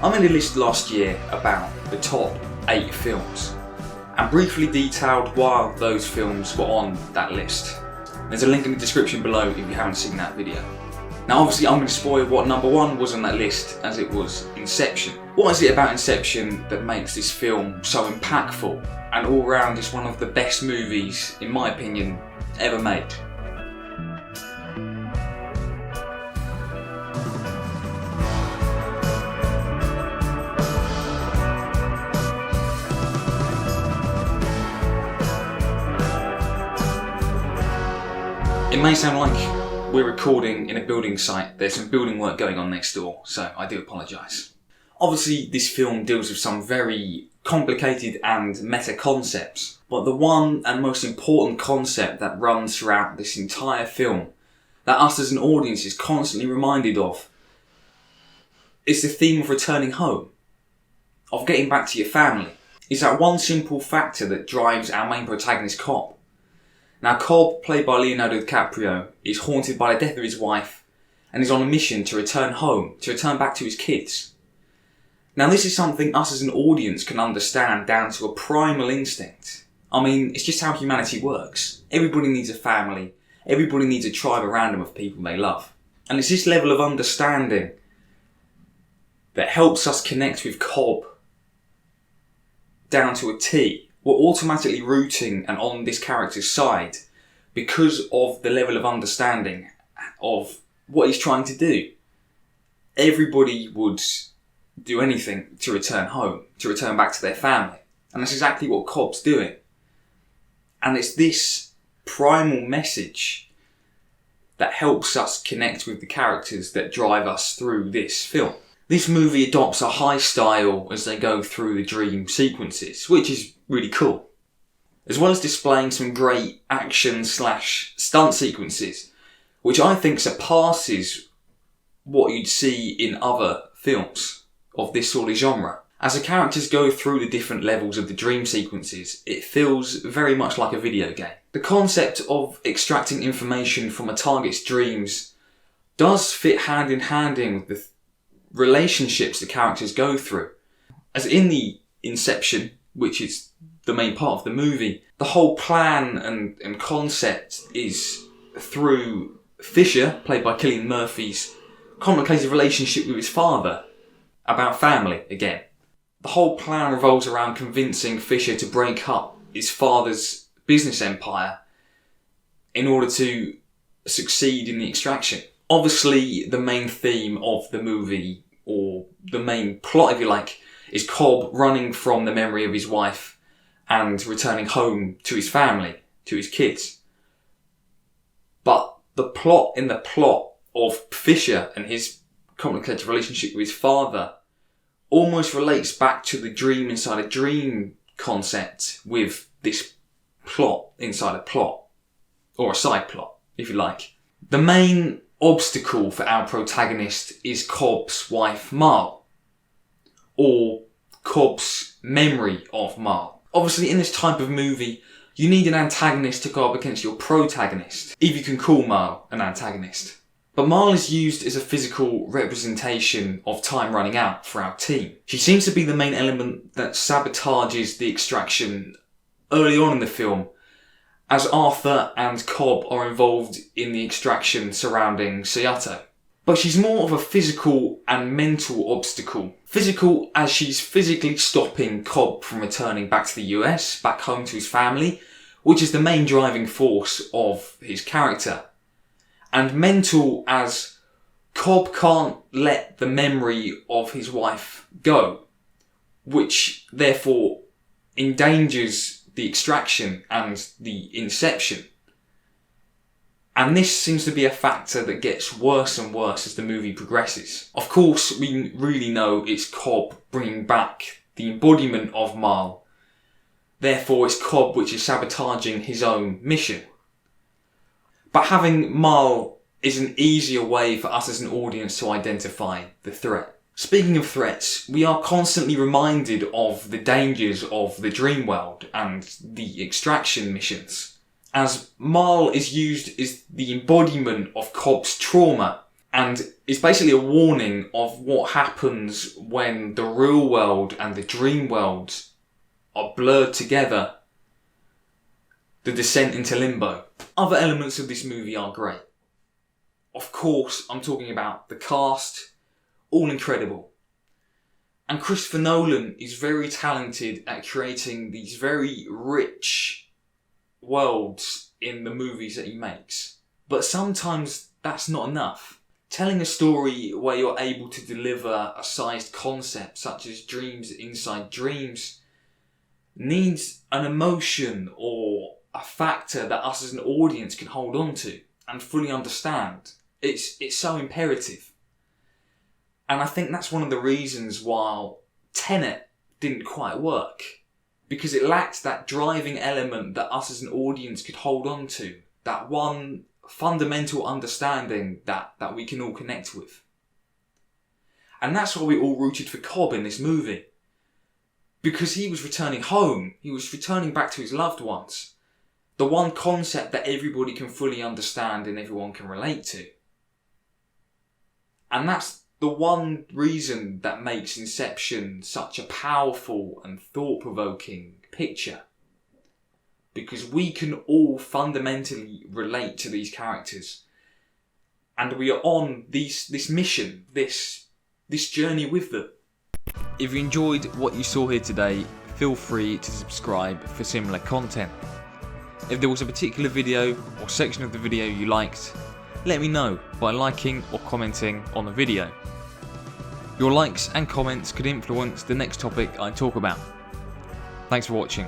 I made a list last year about the top 8 films and briefly detailed why those films were on that list. There's a link in the description below if you haven't seen that video. Now obviously I'm going to spoil what number 1 was on that list, as it was Inception. What is it about Inception that makes this film so impactful and all round is one of the best movies, in my opinion, ever made? It may sound like we're recording in a building site. There's some building work going on next door, so I do apologise. Obviously this film deals with some very complicated and meta concepts, but the one and most important concept that runs throughout this entire film, that us as an audience is constantly reminded of, is the theme of returning home, of getting back to your family. It's that one simple factor that drives our main protagonist, Cobb. Now Cobb, played by Leonardo DiCaprio, is haunted by the death of his wife and is on a mission to return home, to return back to his kids. Now this is something us as an audience can understand down to a primal instinct. I mean, it's just how humanity works. Everybody needs a family, everybody needs a tribe around them of people they love. And it's this level of understanding that helps us connect with Cobb down to a T. We're automatically rooting and on this character's side because of the level of understanding of what he's trying to do. Everybody would do anything to return home, to return back to their family. And that's exactly what Cobb's doing. And it's this primal message that helps us connect with the characters that drive us through this film. This movie adopts a high style as they go through the dream sequences, which is really cool. As well as displaying some great action/stunt sequences, which I think surpasses what you'd see in other films of this sort of genre. As the characters go through the different levels of the dream sequences, it feels very much like a video game. The concept of extracting information from a target's dreams does fit hand in hand with the relationships the characters go through. As in the Inception, which is the main part of the movie, the whole plan and concept is through Fisher, played by Cillian Murphy's complicated relationship with his father, about family again. The whole plan revolves around convincing Fisher to break up his father's business empire in order to succeed in the extraction. Obviously, the main theme of the movie, or the main plot if you like, is Cobb running from the memory of his wife and returning home to his family, to his kids. But the plot of Fisher and his complicated relationship with his father almost relates back to the dream inside a dream concept with this plot inside a plot, or a side plot if you like. The main obstacle for our protagonist is Cobb's wife Marl, or Cobb's memory of Marl. Obviously in this type of movie you need an antagonist to go up against your protagonist, if you can call Marl an antagonist. But Marl is used as a physical representation of time running out for our team. She seems to be the main element that sabotages the extraction early on in the film, as Arthur and Cobb are involved in the extraction surrounding Seattle. But she's more of a physical and mental obstacle. Physical, as she's physically stopping Cobb from returning back to the US, back home to his family, which is the main driving force of his character. And mental, as Cobb can't let the memory of his wife go, which therefore endangers the extraction and the Inception. And this seems to be a factor that gets worse and worse as the movie progresses. Of course, we really know it's Cobb bringing back the embodiment of Marl. Therefore, it's Cobb which is sabotaging his own mission. But having Marl is an easier way for us as an audience to identify the threat. Speaking of threats, we are constantly reminded of the dangers of the dream world and the extraction missions, as Marl is used as the embodiment of Cobb's trauma And it's basically a warning of what happens when the real world and the dream world are blurred together. The descent into limbo. Other elements of this movie are great. Of course, I'm talking about the cast, all incredible. And Christopher Nolan is very talented at creating these very rich worlds in the movies that he makes. But sometimes that's not enough. Telling a story where you're able to deliver a sized concept such as dreams inside dreams needs an emotion or a factor that us as an audience can hold on to and fully understand. It's so imperative. And I think that's one of the reasons why Tenet didn't quite work. Because it lacked that driving element that us as an audience could hold on to. That one fundamental understanding that we can all connect with. And that's why we all rooted for Cobb in this movie. Because he was returning home. He was returning back to his loved ones. The one concept that everybody can fully understand and everyone can relate to. And that's the one reason that makes Inception such a powerful and thought-provoking picture. Because we can all fundamentally relate to these characters. And we are on this mission, this journey with them. If you enjoyed what you saw here today, feel free to subscribe for similar content. If there was a particular video or section of the video you liked, let me know by liking or commenting on the video. Your likes and comments could influence the next topic I talk about. Thanks for watching.